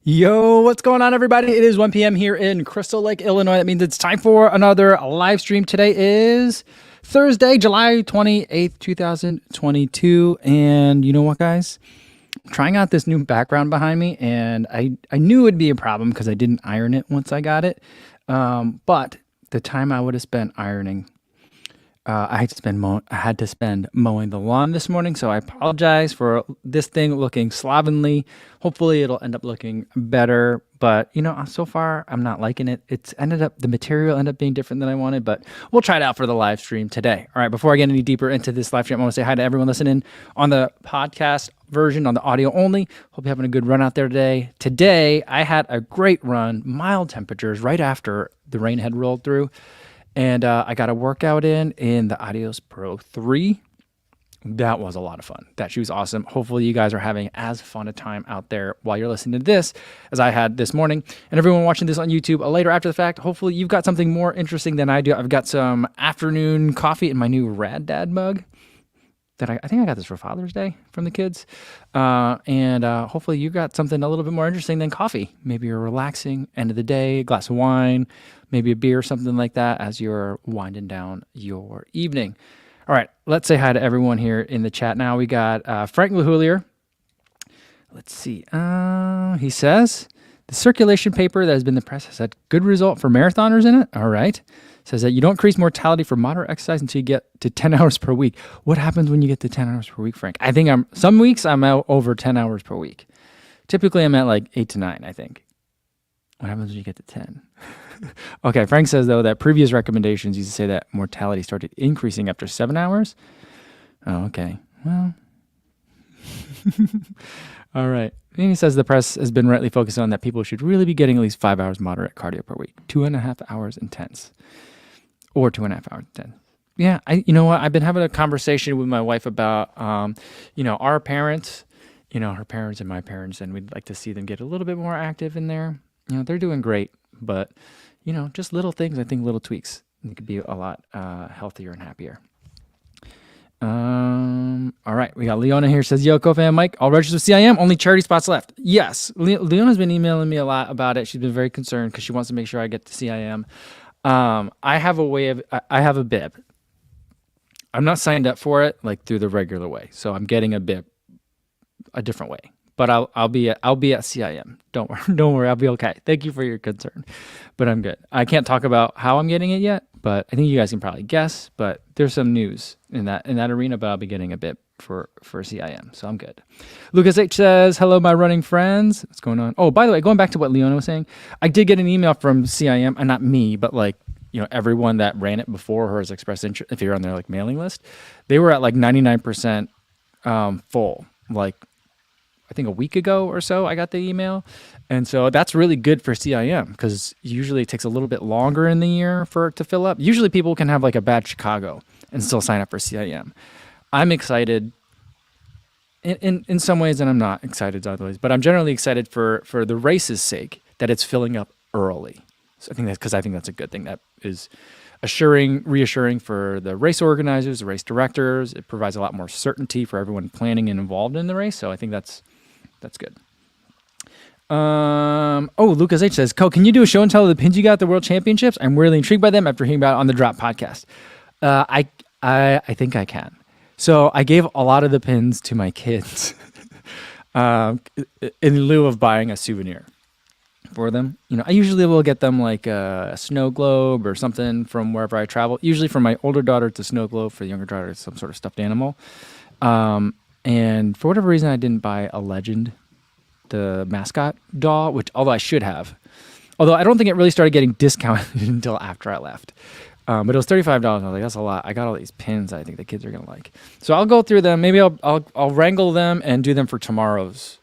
Yo, what's going on, everybody? It is 1 p.m. here in Crystal Lake, Illinois. That means it's time for another live stream. Today is Thursday, July 28th, 2022. And you know what, guys? I'm trying out this new background behind me, and I knew it'd be a problem because I didn't iron it once I got it. But the time I would have spent ironing, I had to spend mowing the lawn this morning, so I apologize for this thing looking slovenly. Hopefully, it'll end up looking better. But so far I'm not liking it. The material ended up being different than I wanted, but we'll try it out for the live stream today. All right, before I get any deeper into this live stream, I want to say hi to everyone listening on the podcast version, on the audio only. Hope you're having a good run out there today. Today, I had a great run, mild temperatures right after the rain had rolled through. And I got a workout in the Adios Pro 3. That was a lot of fun. That shoe's awesome. Hopefully you guys are having as fun a time out there while you're listening to this as I had this morning. And everyone watching this on YouTube later after the fact, hopefully you've got something more interesting than I do. I've got some afternoon coffee in my new Rad Dad mug that I think I got this for Father's Day from the kids. And hopefully you got something a little bit more interesting than coffee. Maybe you're relaxing, end of the day, a glass of wine, maybe a beer, something like that as you're winding down your evening. All right, let's say hi to everyone here in the chat now. We got Frank LaHoulier. Let's see. He says, the circulation paper that has been in the press has had good result for marathoners in it. All right. Says that you don't increase mortality for moderate exercise until you get to 10 hours per week. What happens when you get to 10 hours per week, Frank? I think some weeks I'm out over 10 hours per week. Typically I'm at like 8 to 9, I think. What happens when you get to 10? Okay, Frank says, though, that previous recommendations used to say that mortality started increasing after 7 hours. Oh, okay. Well, all right. And he says the press has been rightly focused on that people should really be getting at least 5 hours moderate cardio per week, 2.5 hours intense, or 2.5 hours intense. Yeah, you know what? I've been having a conversation with my wife about, our parents, her parents and my parents, and we'd like to see them get a little bit more active in there. They're doing great, but, just little things, I think little tweaks, they could be a lot healthier and happier. All right, we got Leona here, says, yo, co-fan Mike, I'll register with CIM, only charity spots left. Yes, Leona's been emailing me a lot about it. She's been very concerned because she wants to make sure I get to CIM. I have a bib. I'm not signed up for it like through the regular way, so I'm getting a bib a different way. But I'll be at CIM. Don't worry, I'll be okay. Thank you for your concern, but I'm good. I can't talk about how I'm getting it yet, but I think you guys can probably guess. But there's some news in that arena. But I'll be getting a bit for CIM, so I'm good. Lucas H says, hello, my running friends. What's going on? Oh, by the way, going back to what Leona was saying, I did get an email from CIM, and not me, but like everyone that ran it before her has expressed interest. If you're on their like mailing list, they were at like 99% full. Like, I think a week ago or so, I got the email. And so that's really good for CIM because usually it takes a little bit longer in the year for it to fill up. Usually people can have like a bad Chicago and still sign up for CIM. I'm excited in some ways, and I'm not excited in other ways, but I'm generally excited for the race's sake that it's filling up early. So I think that's a good thing. That is reassuring for the race organizers, the race directors. It provides a lot more certainty for everyone planning and involved in the race. So I think that's good. Lucas H says, can you do a show and tell of the pins you got at the World Championships? I'm really intrigued by them after hearing about it on the Drop podcast. I think I can. So I gave a lot of the pins to my kids in lieu of buying a souvenir for them. I usually will get them like a snow globe or something from wherever I travel. Usually for my older daughter, it's a snow globe. For the younger daughter, it's some sort of stuffed animal. And for whatever reason, I didn't buy a Legend, the mascot doll, which although I should have. Although I don't think it really started getting discounted until after I left. But it was $35. I was like, that's a lot. I got all these pins I think the kids are going to like. So I'll go through them. Maybe I'll wrangle them and do them for tomorrow's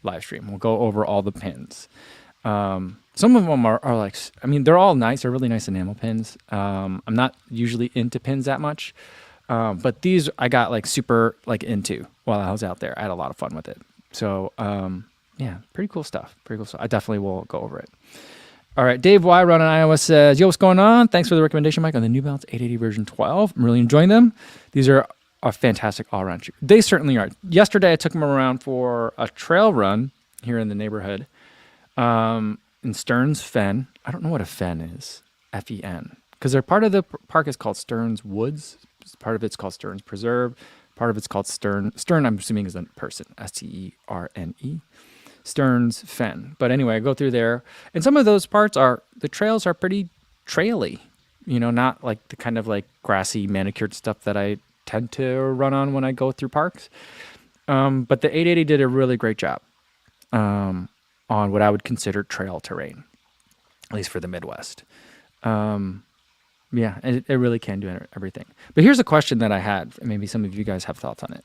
live stream. We'll go over all the pins. Some of them are like, they're all nice. They're really nice enamel pins. I'm not usually into pins that much. But these I got like super like into while I was out there. I had a lot of fun with it. So, pretty cool stuff. I definitely will go over it. All right, Dave Y. Run in Iowa says, yo, what's going on? Thanks for the recommendation, Mike, on the New Balance 880 version 12. I'm really enjoying them. These are a fantastic all-around shoe. They certainly are. Yesterday, I took them around for a trail run here in the neighborhood. In Stearns Fen. I don't know what a fen is. Fen. Because they're part of the park is called Stearns Woods. Part of it's called Stearns Preserve. Part of it's called Stern. Stern, I'm assuming, is a person. Sterne. Stearns Fen. But anyway, I go through there, and some of those parts are the trails are pretty traily. Not like the kind of like grassy manicured stuff that I tend to run on when I go through parks. But the 880 did a really great job on what I would consider trail terrain, at least for the Midwest. Yeah, it really can do everything. But here's a question that I had. Maybe some of you guys have thoughts on it.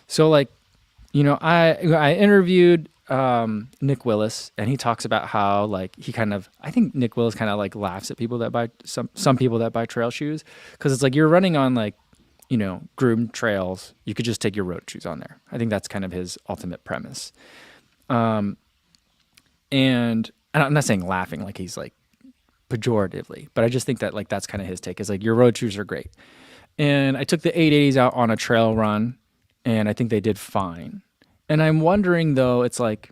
So, like, I interviewed Nick Willis, and he talks about how like I think Nick Willis kind of like laughs at people that buy some people that buy trail shoes, because it's like you're running on like groomed trails. You could just take your road shoes on there. I think that's kind of his ultimate premise. And I'm not saying laughing like he's like pejoratively, but I just think that like that's kind of his take, is like your road shoes are great. And I took the 880s out on a trail run, and I think they did fine. And I'm wondering though, it's like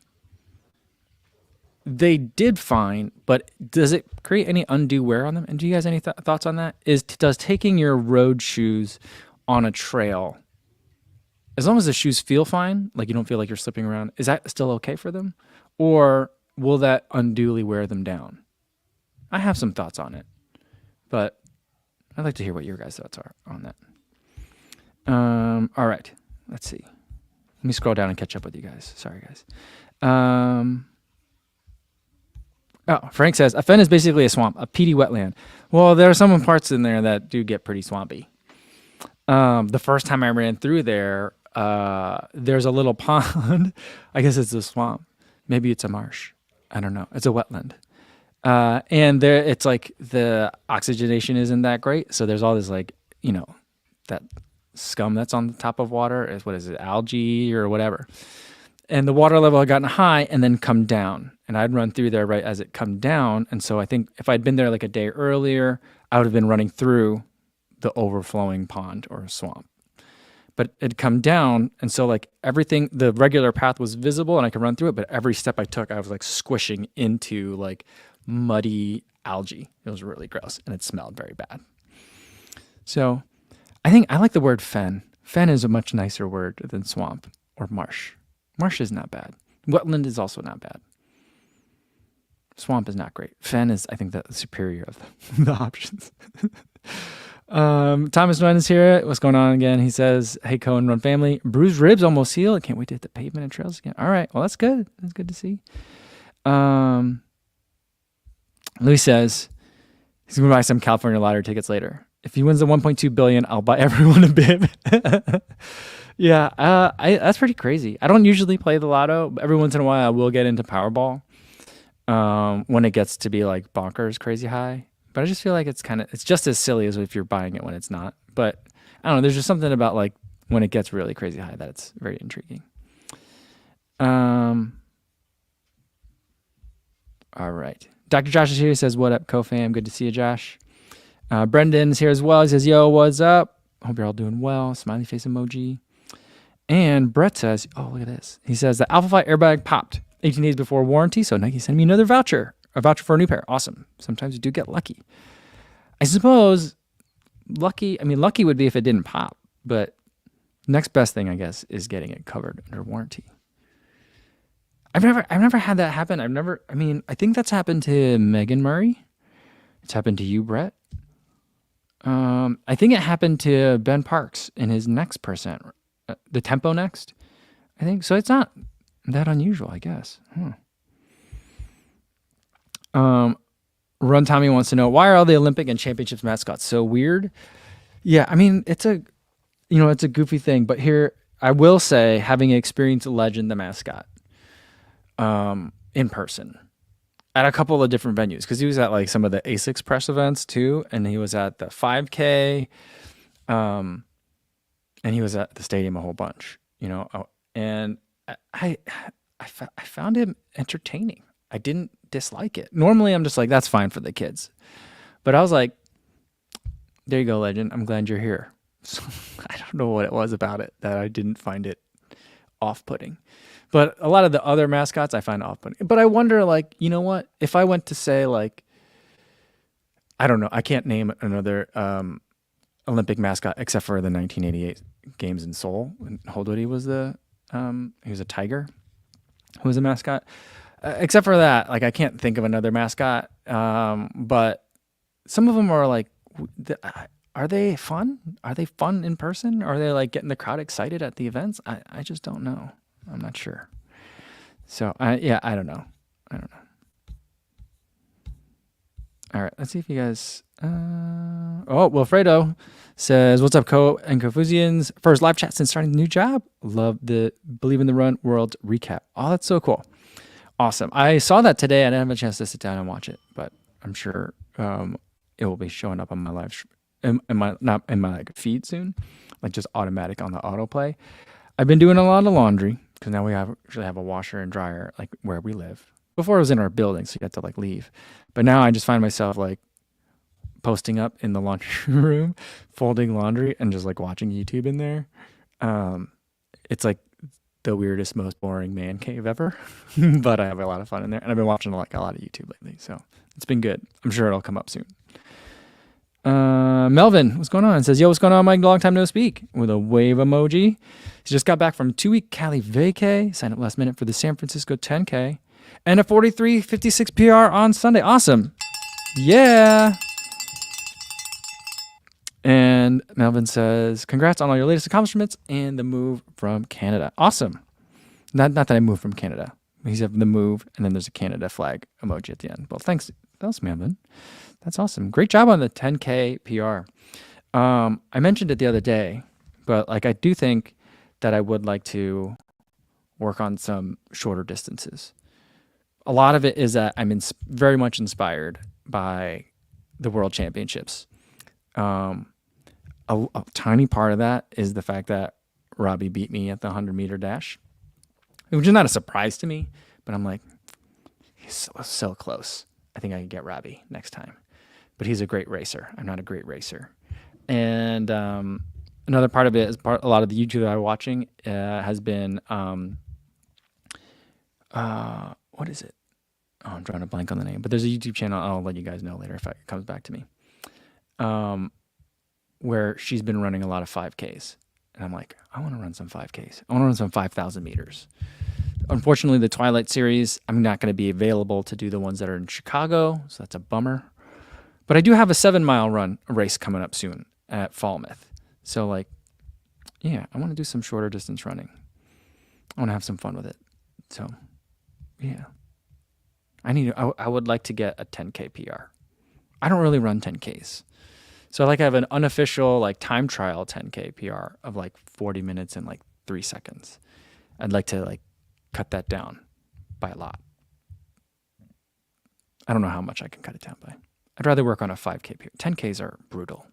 they did fine, but does it create any undue wear on them? And do you guys have any thoughts on that? Does taking your road shoes on a trail, as long as the shoes feel fine, like you don't feel like you're slipping around, is that still okay for them? Or will that unduly wear them down? I have some thoughts on it, but I'd like to hear what your guys' thoughts are on that. All right, let's see. Let me scroll down and catch up with you guys. Sorry, guys. Frank says, a fen is basically a swamp, a peaty wetland. Well, there are some parts in there that do get pretty swampy. The first time I ran through there, there's a little pond. I guess it's a swamp. Maybe it's a marsh. I don't know. It's a wetland. And there, it's like the oxygenation isn't that great. So there's all this like, that scum that's on the top of water. What is it, algae or whatever. And the water level had gotten high and then come down. And I'd run through there right as it come down. And so I think if I'd been there like a day earlier, I would have been running through the overflowing pond or swamp. But it'd come down, and so like everything, the regular path was visible and I could run through it, but every step I took, I was like squishing into like muddy algae. It was really gross, and it smelled very bad. So I think I like the word fen. Fen is a much nicer word than swamp or marsh. Marsh is not bad. Wetland is also not bad. Swamp is not great. Fen is, I think, the superior of the options. Thomas Nguyen is here. What's going on again? He says, hey, Cohen Run family. Bruised ribs almost healed. I can't wait to hit the pavement and trails again. All right. Well, that's good. That's good to see. Louis says he's going to buy some California lottery tickets later. If he wins the $1.2 billion, I'll buy everyone a bib. Yeah, that's pretty crazy. I don't usually play the lotto, but every once in a while I will get into Powerball when it gets to be like bonkers crazy high. But I just feel like it's just as silly as if you're buying it when it's not. But I don't know, there's just something about like when it gets really crazy high that it's very intriguing. All right. Dr. Josh is here. He says, what up, co-fam? Good to see you, Josh. Brendan's here as well. He says, yo, what's up? Hope you're all doing well. Smiley face emoji. And Brett says, oh, look at this. He says, the Alpha Flight airbag popped 18 days before warranty, so Nike sent me another voucher. A voucher for a new pair. Awesome. Sometimes you do get lucky. I suppose lucky would be if it didn't pop, but next best thing, I guess, is getting it covered under warranty. I've never had that happen. I think that's happened to Megan Murray. It's happened to you, Brett. I think it happened to Ben Parks in his Next percent, the Tempo Next. I think so. It's not that unusual, I guess. Run Tommy wants to know, why are all the Olympic and championships mascots so weird? Yeah, I mean, it's a goofy thing, but here I will say, having experienced Legend the mascot in person at a couple of different venues, because he was at like some of the ASICS press events too, and he was at the 5K, and he was at the stadium a whole bunch, and I found him entertaining. I didn't dislike it. Normally I'm just like, that's fine for the kids, but I was like, there you go, Legend, I'm glad you're here. So I don't know what it was about it that I didn't find it off-putting. But a lot of the other mascots I find off-putting. But I wonder, like, you know what? If I went to say, like, I don't know, I can't name another Olympic mascot except for the 1988 games in Seoul. When Holdwoody was he was a tiger who was a mascot. Except for that, like, I can't think of another mascot. But some of them are like, are they fun? Are they fun in person? Are they like getting the crowd excited at the events? I just don't know. I'm not sure. So yeah, I don't know. All right, let's see if you guys. Wilfredo says, "What's up, Co and Confucians? First live chat since starting the new job. Love the Believe in the Run World recap. Oh, that's so cool. Awesome. I saw that today. I didn't have a chance to sit down and watch it, but I'm sure it will be showing up on my live, not in my like feed soon, like just automatic on the autoplay. I've been doing a lot of laundry because now we actually have a washer and dryer like where we live. Before it was in our building, so you had to like leave. But now I just find myself like posting up in the laundry room, folding laundry, and just like watching YouTube in there. It's like the weirdest, most boring man cave ever, but I have a lot of fun in there, and I've been watching like a lot of YouTube lately, so it's been good. I'm sure it'll come up soon. Melvin, what's going on? Says, yo, what's going on, Mike? Long time no speak, with a wave emoji. He just got back from 2-week Cali vacay, signed up last minute for the San Francisco 10K, and a 43:56 PR on Sunday. Awesome. Yeah. And Melvin says, congrats on all your latest accomplishments and the move from Canada. Awesome. Not that I moved from Canada. He's the move, and then there's a Canada flag emoji at the end. Well, thanks, Melvin. That's awesome. Great job on the 10K PR. I mentioned it the other day, but like I do think that I would like to work on some shorter distances. A lot of it is that I'm very much inspired by the World Championships. A tiny part of that is the fact that Robbie beat me at the 100-meter dash, which is not a surprise to me, but I'm like, he's so close. I think I can get Robbie next time. But he's a great racer. I'm not a great racer. And another part of it is a lot of the YouTube that I'm watching has been, what is it? Oh, I'm drawing a blank on the name. But there's a YouTube channel. I'll let you guys know later if it comes back to me. Where she's been running a lot of 5Ks. And I'm like, I want to run some 5Ks. I want to run some 5,000 meters. Unfortunately, the Twilight series, I'm not going to be available to do the ones that are in Chicago, so that's a bummer. But I do have a 7-mile race coming up soon at Falmouth. So like, yeah, I want to do some shorter distance running. I want to have some fun with it. So, yeah. I would like to get a 10K PR. I don't really run 10Ks. So I have an unofficial like time trial 10K PR of like 40 minutes and like 3 seconds. I'd like to like cut that down by a lot. I don't know how much I can cut it down by. I'd rather work on a 5K PR. 10Ks are brutal.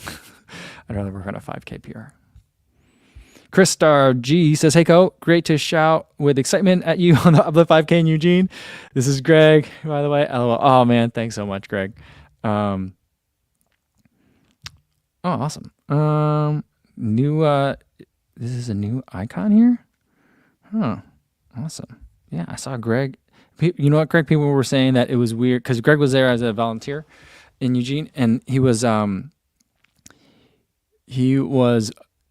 I'd rather work on a 5K PR. Chris Star G says, hey, Co, great to shout with excitement at you on the Uplift 5K in Eugene. This is Greg, by the way. LOL. Oh, man, thanks so much, Greg. Oh, awesome. This is a new icon here? Huh. Awesome. Yeah, I saw Greg. You know what, Greg? People were saying that it was weird because Greg was there as a volunteer in Eugene, and he was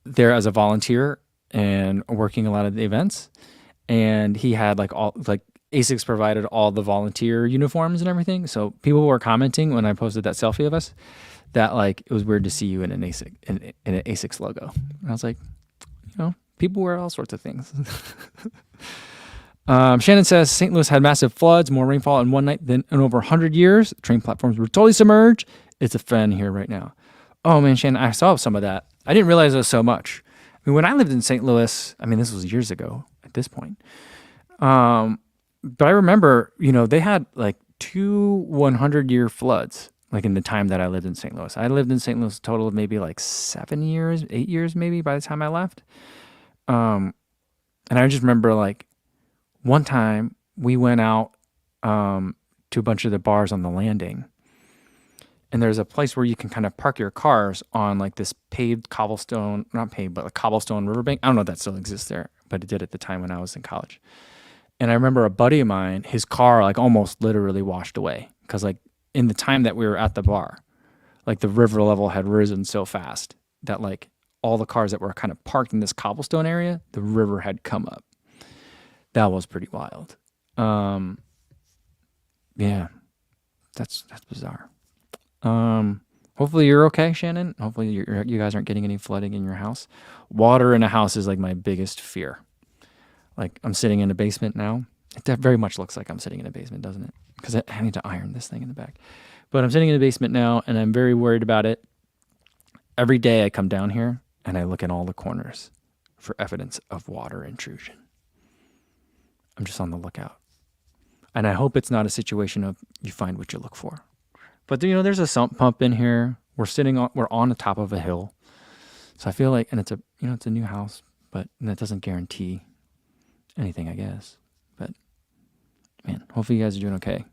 there as a volunteer and working a lot of the events. And he had ASICS provided all the volunteer uniforms and everything. So people were commenting when I posted that selfie of us that like it was weird to see you in an ASIC in an ASICS logo. And I was like, people wear all sorts of things. Shannon says St. Louis had massive floods, more rainfall in one night than in over 100 years. Train platforms were totally submerged. It's a fan here right now. Oh man, Shannon, I saw some of that. I didn't realize it was so much. I mean, when I lived in St. Louis, I mean, this was years ago at this point. But I remember, they had like 2 100-year floods, like in the time that I lived in St. Louis. I lived in St. Louis a total of maybe like 7 years, 8 years maybe by the time I left. And I just remember like one time we went out to a bunch of the bars on the landing. And there's a place where you can kind of park your cars on like this paved cobblestone, not paved, but like cobblestone riverbank. I don't know if that still exists there. but it did at the time when I was in college. And I remember a buddy of mine, his car like almost literally washed away because like in the time that we were at the bar, like the river level had risen so fast that like all the cars that were kind of parked in this cobblestone area, the river had come up. That was pretty wild. Yeah, that's bizarre. Hopefully you're okay, Shannon. Hopefully you guys aren't getting any flooding in your house. Water in a house is like my biggest fear. Like I'm sitting in a basement now. It very much looks like I'm sitting in a basement, doesn't it? Because I need to iron this thing in the back. But I'm sitting in a basement now, and I'm very worried about it. Every day I come down here, and I look in all the corners for evidence of water intrusion. I'm just on the lookout. And I hope it's not a situation of you find what you look for. But there's a sump pump in here. We're on the top of a hill. So I feel like, and it's a new house, but that doesn't guarantee anything, I guess. But man, hopefully you guys are doing okay.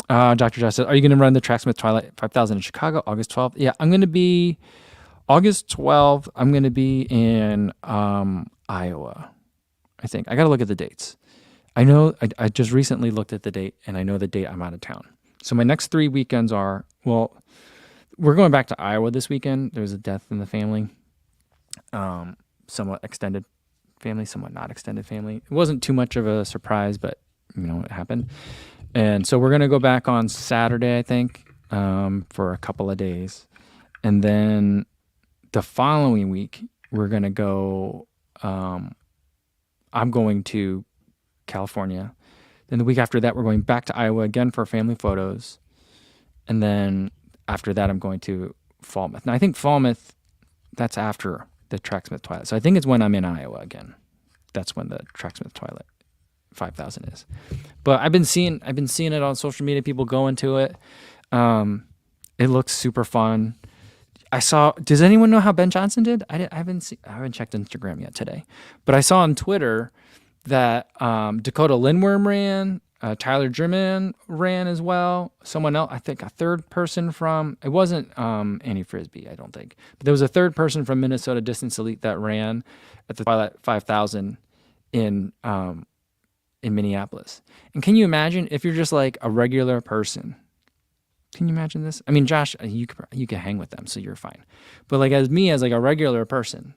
Dr. Josh says, are you going to run the Tracksmith Twilight 5000 in Chicago, August 12th? Yeah, I'm going to be, August 12th, I'm going to be in Iowa, I think. I got to look at the dates. I know, I just recently looked at the date, and I know the date I'm out of town. So my next 3 weekends are, well, we're going back to Iowa this weekend. There's a death in the family. Somewhat extended family, somewhat not extended family. It wasn't too much of a surprise, but it happened. And so we're going to go back on Saturday, I think, for a couple of days. And then the following week, we're going to go, I'm going to California. Then the week after that, we're going back to Iowa again for family photos. And then after that, I'm going to Falmouth. Now, I think Falmouth, that's after the Tracksmith Twilight. So I think it's when I'm in Iowa again. That's when the Tracksmith Twilight 5000 is. But I've been seeing it on social media, people going to it. It looks super fun. Does anyone know how Ben Johnson did? I haven't checked Instagram yet today. But I saw on Twitter that Dakota Lindworm ran, Tyler German ran as well. Someone else, I think a third person from, it wasn't Annie Frisbee, I don't think. But there was a third person from Minnesota Distance Elite that ran at the Twilight 5000 in Minneapolis. And can you imagine if you're just like a regular person? Can you imagine this? I mean, Josh, you can hang with them, so you're fine. But like as like a regular person,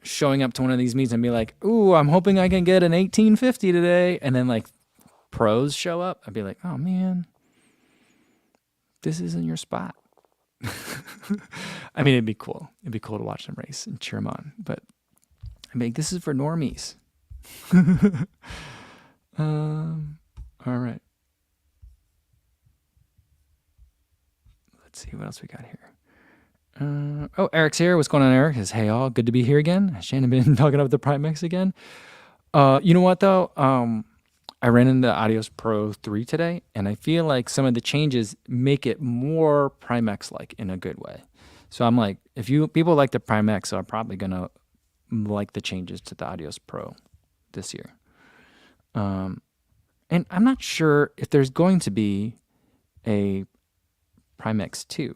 showing up to one of these meets and be like, ooh, I'm hoping I can get an 1850 today. And then like pros show up. I'd be like, oh man, this isn't your spot. I mean, it'd be cool. It'd be cool to watch them race and cheer them on. But I mean, this is for normies. All right. Let's see what else we got here. Eric's here. What's going on, Eric? Says, hey all, good to be here again. Has Shannon been talking about the Primex again? You know what though? I ran in the Adios Pro 3 today, and I feel like some of the changes make it more Primex-like in a good way. So I'm like, if people like the Primex, are probably gonna like the changes to the Adios Pro this year. And I'm not sure if there's going to be a Primex 2.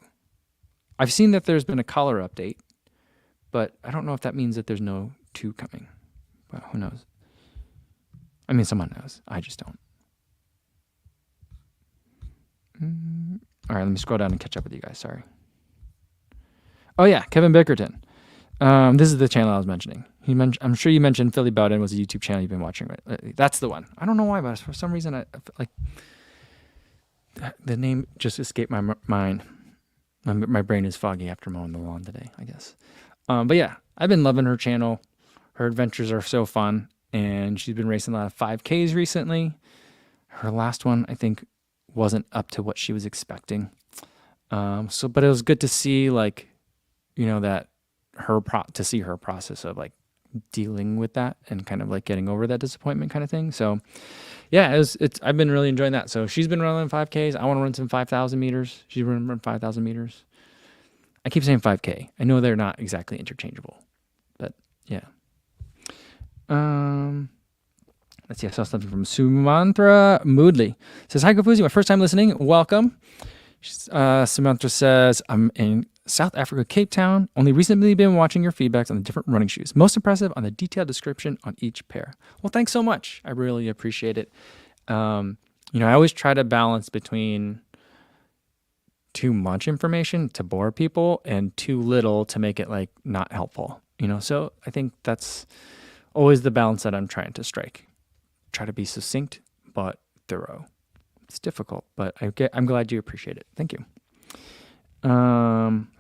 I've seen that there's been a color update, but I don't know if that means that there's no 2 coming. Well, who knows? I mean, someone knows. I just don't. All right, let me scroll down and catch up with you guys. Sorry. Oh, yeah, Kevin Bickerton. This is the channel I was mentioning. I'm sure you mentioned Philly Bowden was a YouTube channel you've been watching. Right? That's the one. I don't know why, but for some reason, I feel like the name just escaped my mind. My brain is foggy after mowing the lawn today, I guess. But yeah, I've been loving her channel. Her adventures are so fun, and she's been racing a lot of 5Ks recently. Her last one, I think, wasn't up to what she was expecting. But it was good to see, like, that to see her process of like dealing with that and kind of like getting over that disappointment kind of thing. So yeah, I've been really enjoying that. So she's been running 5Ks. I want to run some 5,000 meters. She's run 5,000 meters. I keep saying 5K. I know they're not exactly interchangeable, but yeah. Let's see. I saw something from Sumantra Moodley. It says, hi, Kofuzi. My first time listening. Welcome. Samantha says, I'm in South Africa, Cape Town. Only recently been watching your feedbacks on the different running shoes. Most impressive on the detailed description on each pair. Well, thanks so much. I really appreciate it. I always try to balance between too much information to bore people and too little to make it like not helpful. So I think that's always the balance that I'm trying to strike. Try to be succinct but thorough. It's difficult, but I'm glad you appreciate it. Thank you.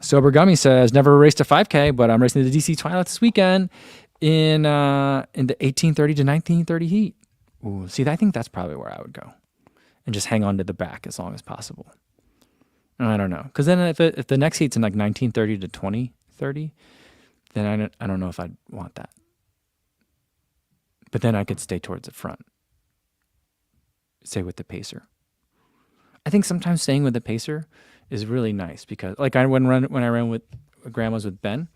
Sober Gummy says, never raced a 5K, but I'm racing the DC Twilight this weekend in the 1830 to 1930 heat. Ooh, see, I think that's probably where I would go and just hang on to the back as long as possible. I don't know. Because then if the next heat's in like 1930 to 2030, then I don't know if I'd want that. But then I could stay towards the front. Stay with the pacer. I think sometimes staying with the pacer is really nice because like when I ran with grandmas with Ben,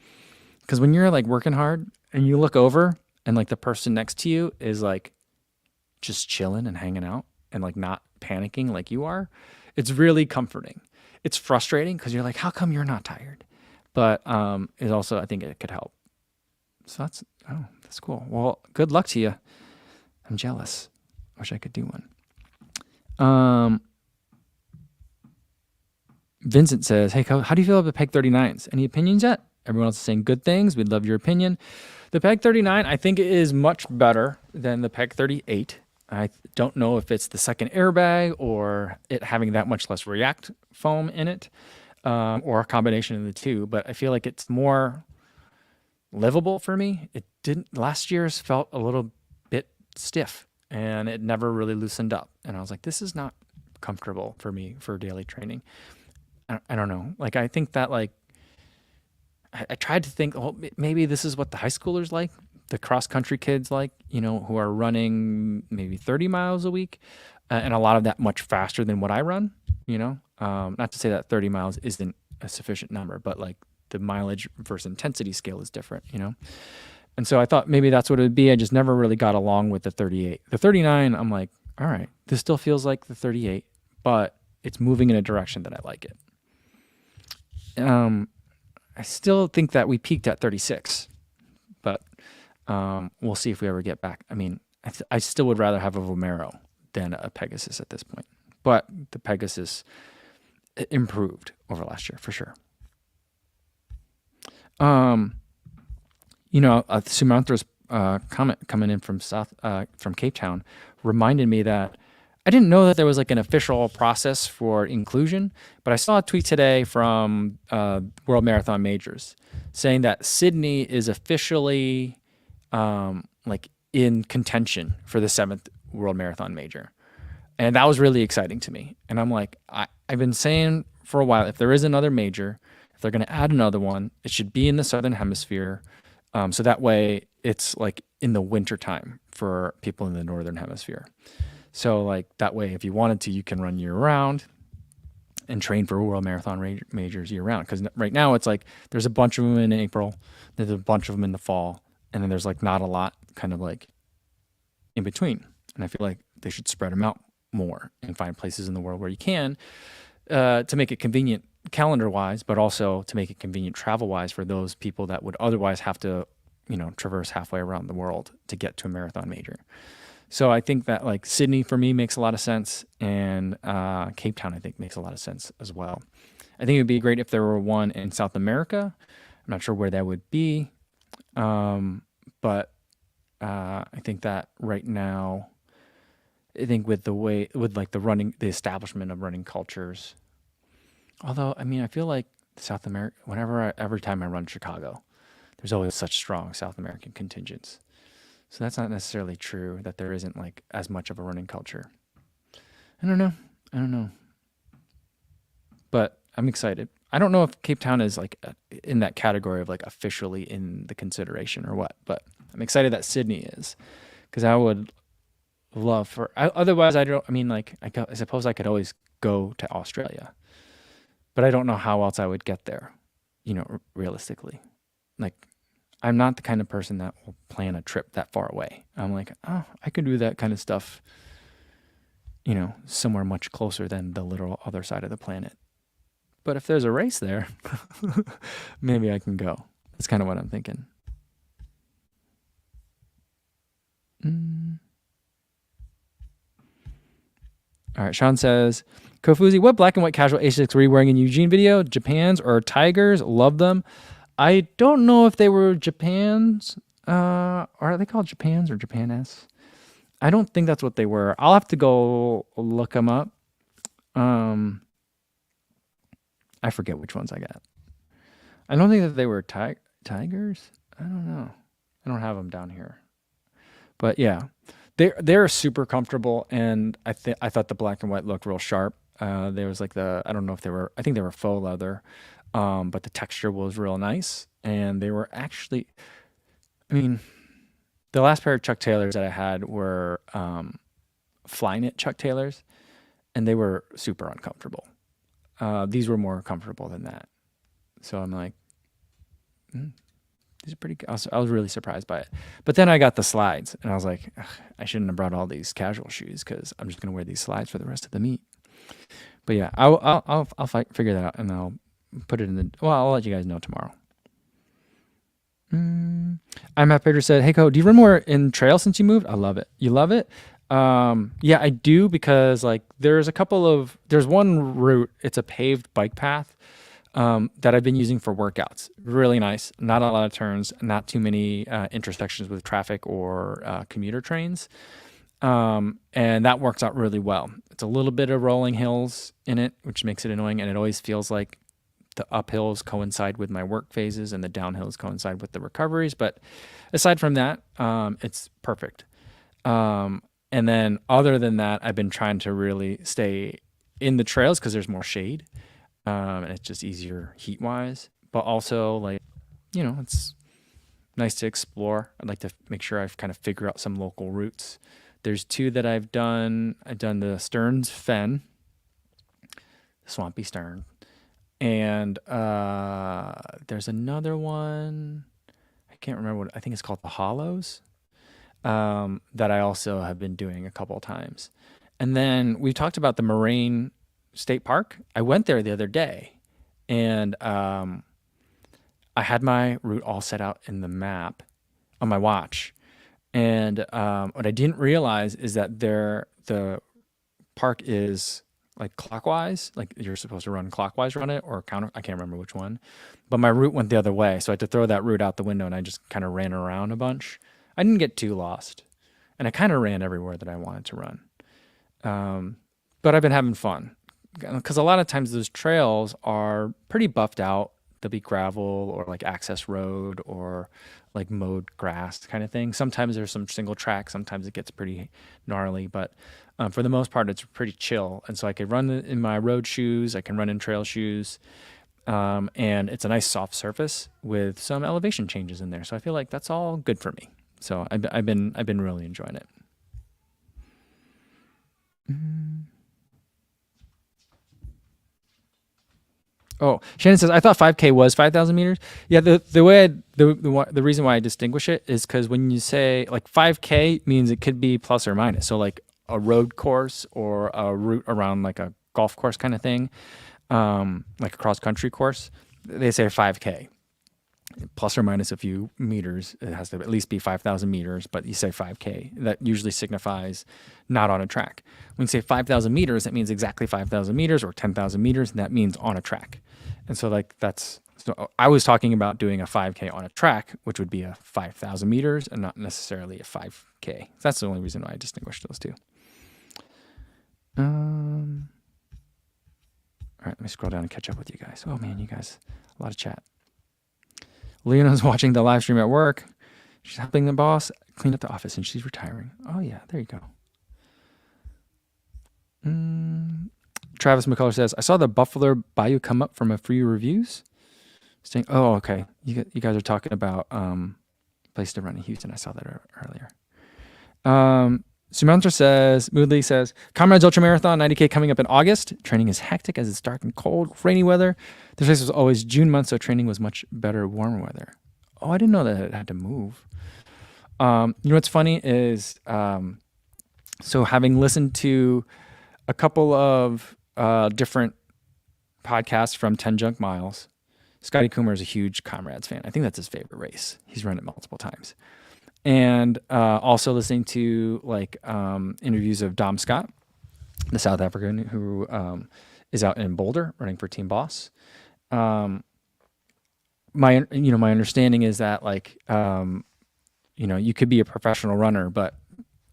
because when you're like working hard and you look over and like the person next to you is like just chilling and hanging out and like not panicking like you are, it's really comforting. It's frustrating because you're like, how come you're not tired? But it also, I think it could help. So that's cool. Well, good luck to you. I'm jealous. Wish I could do one. Vincent says, hey, how do you feel about the Peg 39s? Any opinions yet? Everyone else is saying good things. We'd love your opinion. The Peg 39, I think it is much better than the Peg 38. I don't know if it's the second airbag or it having that much less React foam in it, or a combination of the two, but I feel like it's more livable for me. Last year's felt a little bit stiff and it never really loosened up. And I was like, this is not comfortable for me for daily training. I don't know. Like, I think that like, I tried to think, oh, maybe this is what the high schoolers like, the cross country kids like, who are running maybe 30 miles a week, and a lot of that much faster than what I run, not to say that 30 miles isn't a sufficient number, but like the mileage versus intensity scale is different, And so I thought maybe that's what it would be. I just never really got along with the 38. The 39, I'm like, all right, this still feels like the 38, but it's moving in a direction that I like it. I still think that we peaked at 36, but we'll see if we ever get back. I mean, I still would rather have a Vomero than a Pegasus at this point, but the Pegasus improved over last year for sure. Sumantra's comment coming in from from Cape Town reminded me that I didn't know that there was like an official process for inclusion, but I saw a tweet today from World Marathon Majors saying that Sydney is officially like in contention for the 7th World Marathon Major. And that was really exciting to me. And I'm like, I've been saying for a while, if there is another major, if they're going to add another one, it should be in the Southern Hemisphere. So that way it's like in the winter time for people in the Northern Hemisphere. So like that way, if you wanted to, you can run year round and train for World Marathon Majors year round. Because right now it's like there's a bunch of them in April, there's a bunch of them in the fall, and then there's like not a lot kind of like in between. And I feel like they should spread them out more and find places in the world where you can to make it convenient calendar-wise, but also to make it convenient travel-wise for those people that would otherwise have to, traverse halfway around the world to get to a marathon major. So I think that like Sydney for me makes a lot of sense, and Cape Town I think makes a lot of sense as well. I think it would be great if there were one in South America. I'm not sure where that would be, but I think that right now, I think with the establishment of running cultures. Although I mean, I feel like South America. Every time I run Chicago, there's always such strong South American contingents. So that's not necessarily true that there isn't like as much of a running culture. I don't know. But I'm excited. I don't know if Cape Town is like in that category of like officially in the consideration or what, but I'm excited that Sydney is, because I would love otherwise I suppose I could always go to Australia, but I don't know how else I would get there, realistically. Like, I'm not the kind of person that will plan a trip that far away. I'm like, oh, I could do that kind of stuff, somewhere much closer than the literal other side of the planet. but if there's a race there, maybe I can go. That's kind of what I'm thinking. All right, Sean says, Kofuzi, what black and white casual Asics were you wearing in Eugene video? Japan's or Tigers? Love them. I don't know if they were Japan's. Or are they called Japan's or Japan-S? I don't think that's what they were. I'll have to go look them up. I forget which ones I got. I don't think that they were Tigers. I don't know. I don't have them down here. But yeah, they're super comfortable, and I thought the black and white looked real sharp. There was like I don't know if they were. I think they were faux leather, but the texture was real nice, and they were actually. I mean, the last pair of Chuck Taylors that I had were Flyknit Chuck Taylors, and they were super uncomfortable. These were more comfortable than that. So I'm like, these are pretty good. I was really surprised by it. But then I got the slides, and I was like, I shouldn't have brought all these casual shoes because I'm just going to wear these slides for the rest of the meet. But yeah, I'll figure that out, and I'll put it in the. Well, I'll let you guys know tomorrow. I'm Matt Pedro said, "Hey, Co, do you run more in trail since you moved? I love it. You love it? Yeah, I do, because like there's one route. It's a paved bike path that I've been using for workouts. Really nice. Not a lot of turns. Not too many intersections with traffic or commuter trains. And that works out really well. It's a little bit of rolling hills in it, which makes it annoying. And it always feels like the uphills coincide with my work phases and the downhills coincide with the recoveries. But aside from that, it's perfect. And then other than that, I've been trying to really stay in the trails because there's more shade. And it's just easier heat wise, but also like, it's nice to explore. I'd like to make sure I've kind of figured out some local routes. There's two that I've done. I've done the Stearns Fen, Swampy Stern, and there's another one. I can't remember I think it's called the Hollows, that I also have been doing a couple of times. And then we talked about the Moraine State Park. I went there the other day, and I had my route all set out in the map on my watch. And what I didn't realize is that the park is like clockwise, like you're supposed to run clockwise around it or counter. I can't remember which one, but my route went the other way. So I had to throw that route out the window, and I just kind of ran around a bunch. I didn't get too lost, and I kind of ran everywhere that I wanted to run. But I've been having fun, because a lot of times those trails are pretty buffed out. They'll be gravel or like access road or like mowed grass kind of thing. Sometimes there's some single track. Sometimes it gets pretty gnarly, but for the most part, it's pretty chill. And so I could run in my road shoes. I can run in trail shoes. And it's a nice soft surface with some elevation changes in there. So I feel like that's all good for me. So I've been really enjoying it. Oh, Shannon says, I thought 5K was 5,000 meters. Yeah, the reason why I distinguish it is because when you say like 5K means it could be plus or minus. So like a road course or a route around like a golf course kind of thing, like a cross country course, they say 5K. Plus or minus a few meters. It has to at least be 5,000 meters, but you say 5K. That usually signifies not on a track. When you say 5,000 meters, that means exactly 5,000 meters or 10,000 meters, and that means on a track. And so so I was talking about doing a 5K on a track, which would be a 5,000 meters and not necessarily a 5K. That's the only reason why I distinguished those two. All right, let me scroll down and catch up with you guys. Oh man, you guys, a lot of chat. Leona's watching the live stream at work. She's helping the boss clean up the office, and she's retiring. Oh, yeah, there you go. Travis McCullough says, I saw the Buffalo Bayou come up from a few reviews. Saying, oh, okay. You guys are talking about place to run in Houston. I saw that earlier. Sumantra says, Moodley says, Comrades Ultra Marathon 90K coming up in August. Training is hectic as it's dark and cold, rainy weather. This race was always June month, so training was much better, warmer weather. Oh, I didn't know that it had to move. What's funny is, so having listened to a couple of different podcast from 10 Junk Miles. Scotty Coomer is a huge Comrades fan. I think that's his favorite race. He's run it multiple times. And also listening to like interviews of Dom Scott, the South African who is out in Boulder running for Team Boss. My understanding is that like you could be a professional runner, but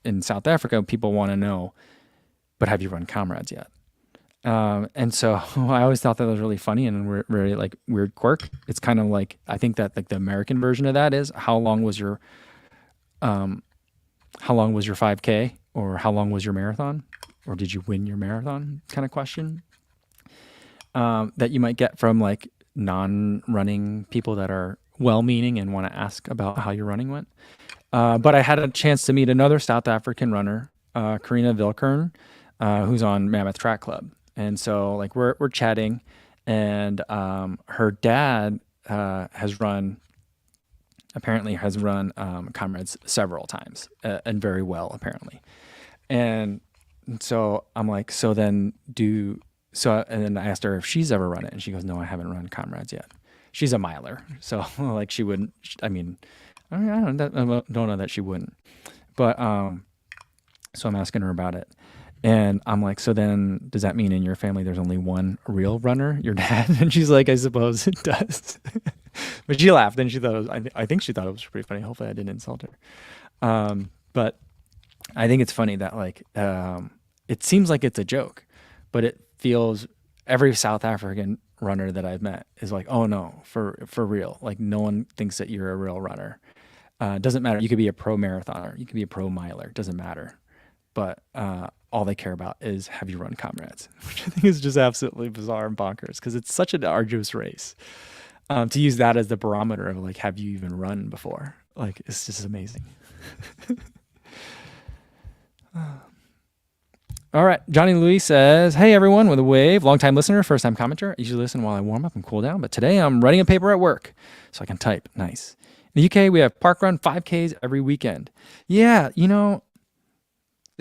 in South Africa people want to know, but have you run Comrades yet? And so I always thought that was really funny and very like weird quirk. It's kind of like, I think that like the American version of that is how long was your 5K, or how long was your marathon, or did you win your marathon kind of question, that you might get from like non-running people that are well-meaning and want to ask about how your running went. But I had a chance to meet another South African runner, Karina Vilkern, who's on Mammoth Track Club. And so like we're chatting, and her dad has run Comrades several times, and very well apparently. And so I'm like, and then I asked her if she's ever run it, and she goes, no, I haven't run Comrades yet. She's a miler, so like she wouldn't. I don't know that she wouldn't, but so I'm asking her about it. And I'm like, so then does that mean in your family there's only one real runner, your dad? And she's like, I suppose it does. But she laughed, and she thought I think she thought it was pretty funny. Hopefully I didn't insult her. But I think it's funny that like it seems like it's a joke, but it feels, every South African runner that I've met is like, oh no, for real. Like no one thinks that you're a real runner. Doesn't matter. You could be a pro marathoner, you could be a pro miler. Doesn't matter. But all they care about is, have you run Comrades? Which I think is just absolutely bizarre and bonkers, because it's such an arduous race. To use that as the barometer of like, have you even run before? Like, it's just amazing. All right. Johnny Louis says, hey everyone, with a wave, long-time listener, first-time commenter. I usually listen while I warm up and cool down, but today I'm writing a paper at work so I can type. Nice. In the UK, we have parkrun 5Ks every weekend. Yeah,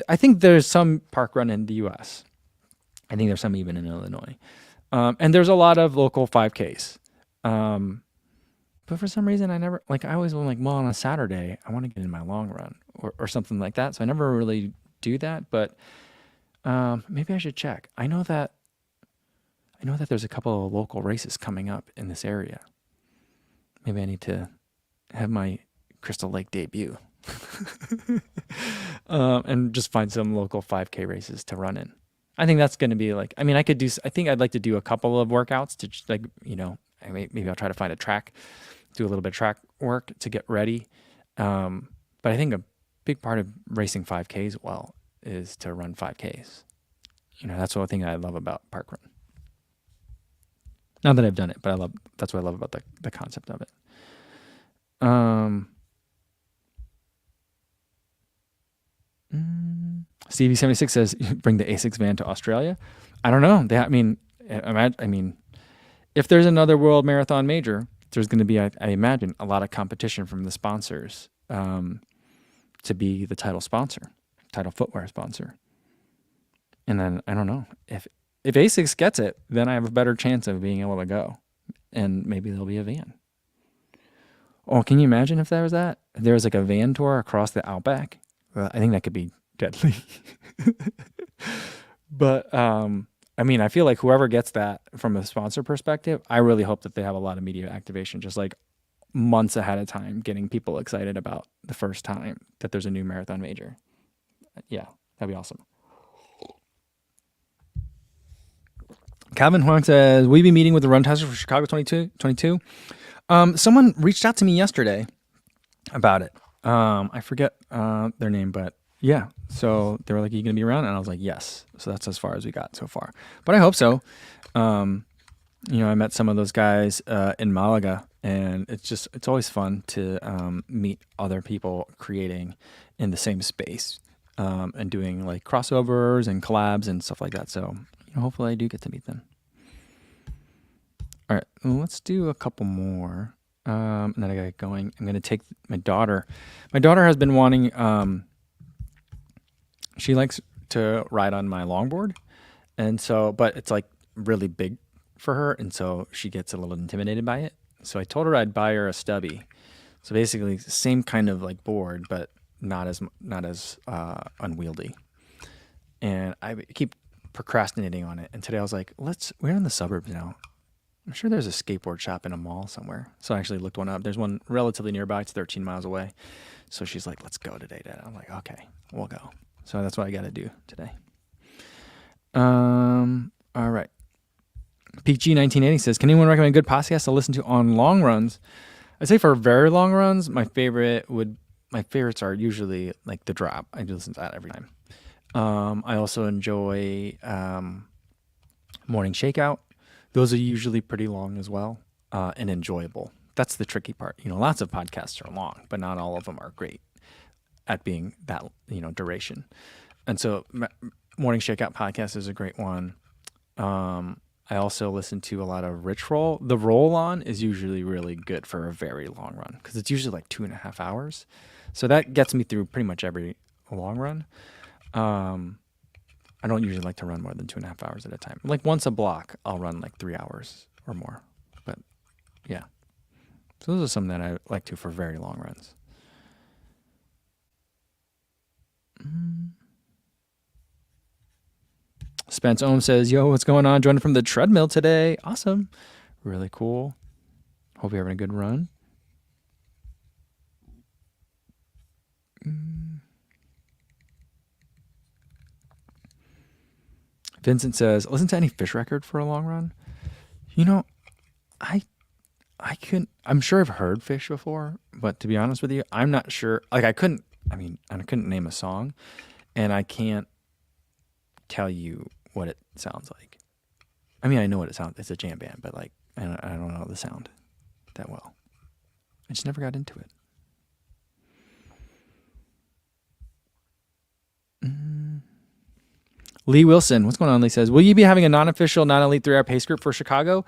I think there's some parkrun in the US. I think there's some even in Illinois. And there's a lot of local 5Ks. But for some reason, I always want, like, well, on a Saturday, I want to get in my long run or something like that. So I never really do that, but maybe I should check. I know that there's a couple of local races coming up in this area. Maybe I need to have my Crystal Lake debut. And just find some local 5K races to run in. I think that's going to be like, I think I'd like to do a couple of workouts to just like, maybe I'll try to find a track, do a little bit of track work to get ready. But I think a big part of racing 5Ks well is to run 5Ks. That's the one thing I love about parkrun. Not that I've done it, but that's what I love about the concept of it. Stevie76 says, bring the A6 van to Australia. I don't know. If there's another World Marathon Major, there's going to be, I imagine, a lot of competition from the sponsors to be the title footwear sponsor. And then, I don't know, if A6 gets it, then I have a better chance of being able to go. And maybe there'll be a van. Oh, can you imagine if there was that? If there was like a van tour across the Outback? I think that could be deadly. But, I feel like whoever gets that from a sponsor perspective, I really hope that they have a lot of media activation, just like months ahead of time, getting people excited about the first time that there's a new marathon major. Yeah, that'd be awesome. Calvin Huang says, will you be meeting with the run tester for Chicago 2022? Someone reached out to me yesterday about it. I forget their name, but yeah. So they were like, are you going to be around? And I was like, yes. So that's as far as we got so far. But I hope so. I met some of those guys in Malaga, and it's always fun to meet other people creating in the same space and doing like crossovers and collabs and stuff like that. So hopefully I do get to meet them. All right, well, let's do a couple more. And then I got going. I'm going to take my daughter. My daughter has been wanting, she likes to ride on my longboard. And so, but it's like really big for her, and so she gets a little intimidated by it. So I told her I'd buy her a stubby. So basically, same kind of like board, but not as unwieldy. And I keep procrastinating on it. And today I was like, we're in the suburbs now. I'm sure there's a skateboard shop in a mall somewhere. So I actually looked one up. There's one relatively nearby. It's 13 miles away. So she's like, let's go today, Dad. I'm like, okay, we'll go. So that's what I got to do today. All right. PG 1980 says, can anyone recommend a good podcast to listen to on long runs? I'd say for very long runs, my favorites are usually like The Drop. I do listen to that every time. I also enjoy Morning Shakeout. Those are usually pretty long as well, and enjoyable. That's the tricky part. Lots of podcasts are long, but not all of them are great at being that, duration. And so Morning Shakeout podcast is a great one. I also listen to a lot of Rich Roll. The Roll On is usually really good for a very long run because it's usually like 2.5 hours. So that gets me through pretty much every long run. I don't usually like to run more than 2.5 hours at a time. Like once a block, I'll run like 3 hours or more. But yeah. So those are some that I like to for very long runs. Spence Ohm says, yo, what's going on? Joining from the treadmill today. Awesome. Really cool. Hope you're having a good run. Vincent says, listen to any fish record for a long run. I couldn't, I'm sure I've heard Fish before, but to be honest with you, I'm not sure. Like I couldn't name a song, and I can't tell you what it sounds like. I mean, I know what it sounds. It's a jam band, but like, I don't know the sound that well. I just never got into it. Lee Wilson, what's going on? Lee says, will you be having a non-official, non-elite 3-hour pace group for Chicago?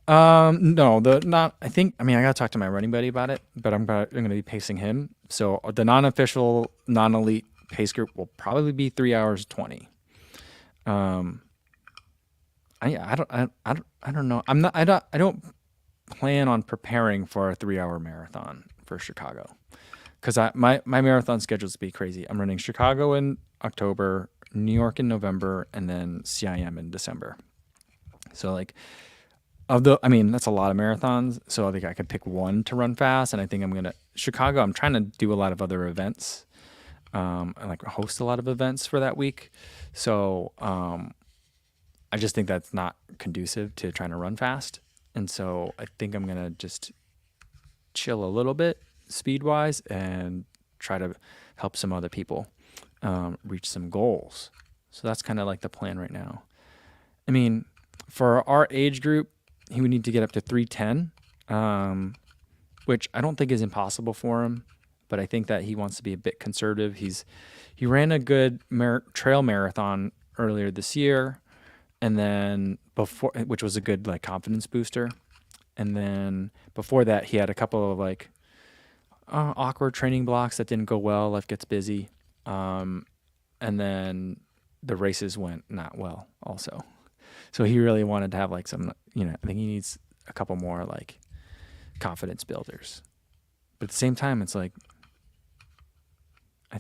No, I gotta talk to my running buddy about it, but I'm going to be pacing him. So the non-official, non-elite pace group will probably be 3 hours 20. I don't know. I don't plan on preparing for a 3-hour marathon for Chicago because my marathon schedules be crazy. I'm running Chicago in October, New York in November, and then CIM in December. So like that's a lot of marathons. So I think I could pick one to run fast. And I think Chicago, I'm trying to do a lot of other events. And like host a lot of events for that week. So, I just think that's not conducive to trying to run fast. And so I think I'm going to just chill a little bit speed wise and try to help some other people, reach some goals. So that's kind of like the plan right now. I mean, for our age group, he would need to get up to 310, which I don't think is impossible for him, but I think that he wants to be a bit conservative. He ran a good trail marathon earlier this year, and then which was a good like confidence booster. And then before that, he had a couple of like awkward training blocks that didn't go well. Life gets busy, and then the races went not well also. So he really wanted to have like some, I think he needs a couple more like confidence builders. But at the same time, it's like,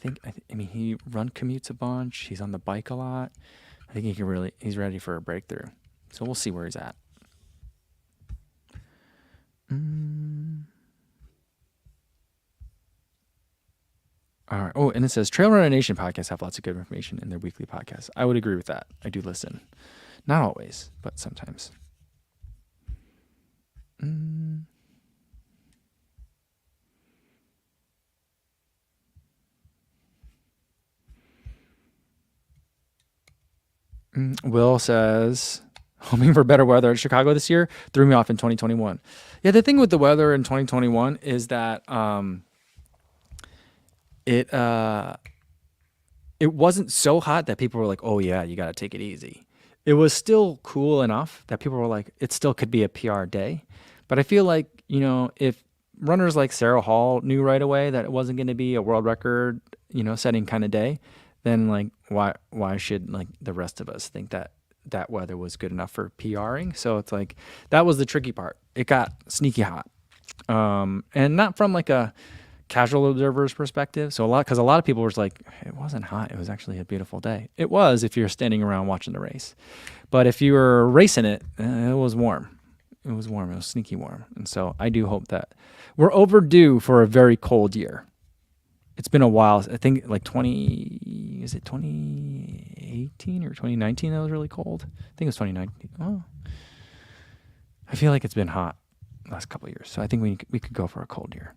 he commutes a bunch. He's on the bike a lot. I think he's ready for a breakthrough. So we'll see where he's at. All right. Oh, and it says Trail Runner Nation podcasts have lots of good information in their weekly podcasts. I would agree with that. I do listen. Not always, but sometimes. Will says, hoping for better weather at Chicago this year threw me off in 2021. Yeah, the thing with the weather in 2021 is that it wasn't so hot that people were like, oh yeah, you got to take it easy. It was still cool enough that people were like, it still could be a PR day. But I feel like, if runners like Sarah Hall knew right away that it wasn't going to be a world record, setting kind of day, then like why should like the rest of us think that that weather was good enough for PRing. So it's like that was the tricky part. It got sneaky hot, and not from like a casual observer's perspective. So because a lot of people were like, it wasn't hot. It was actually a beautiful day. It was if you're standing around watching the race, but if you were racing it, it was warm. It was warm. It was sneaky warm. And so I do hope that we're overdue for a very cold year. It's been a while. I think like 2018 or 2019 that was really cold? I think it was 2019. Oh, I feel like it's been hot the last couple of years. So I think we could go for a cold year.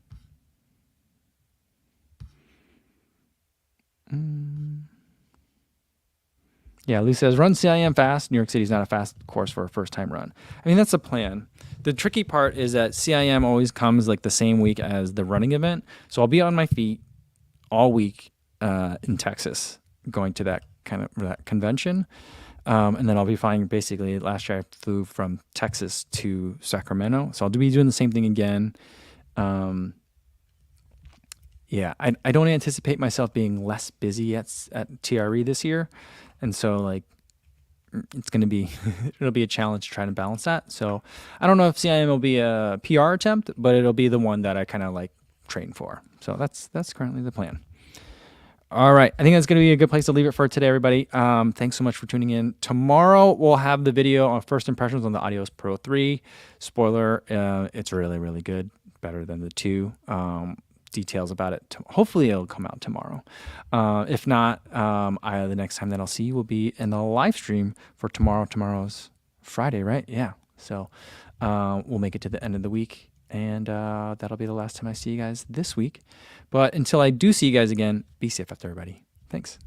Yeah, Lou says, run CIM fast. New York City's not a fast course for a first-time run. I mean, that's the plan. The tricky part is that CIM always comes like the same week as the running event. So I'll be on my feet all week in Texas going to that convention. And then I'll be flying basically, last year I flew from Texas to Sacramento. So I'll be doing the same thing again. Yeah, I don't anticipate myself being less busy at TRE this year. And so like it's going to be, it'll be a challenge to try to balance that. So I don't know if CIM will be a PR attempt, but it'll be the one that I kind of like train for. So that's currently the plan. All right. I think that's going to be a good place to leave it for today, everybody. Thanks so much for tuning in. Tomorrow we'll have the video on first impressions on the Adios Pro 3. Spoiler, it's really, really good. Better than the 2. Details about it. Hopefully it'll come out tomorrow. If not, the next time that I'll see you will be in the live stream for tomorrow. Tomorrow's Friday, right? Yeah. So we'll make it to the end of the week, and that'll be the last time I see you guys this week. But until I do see you guys again, be safe out there, everybody. Thanks.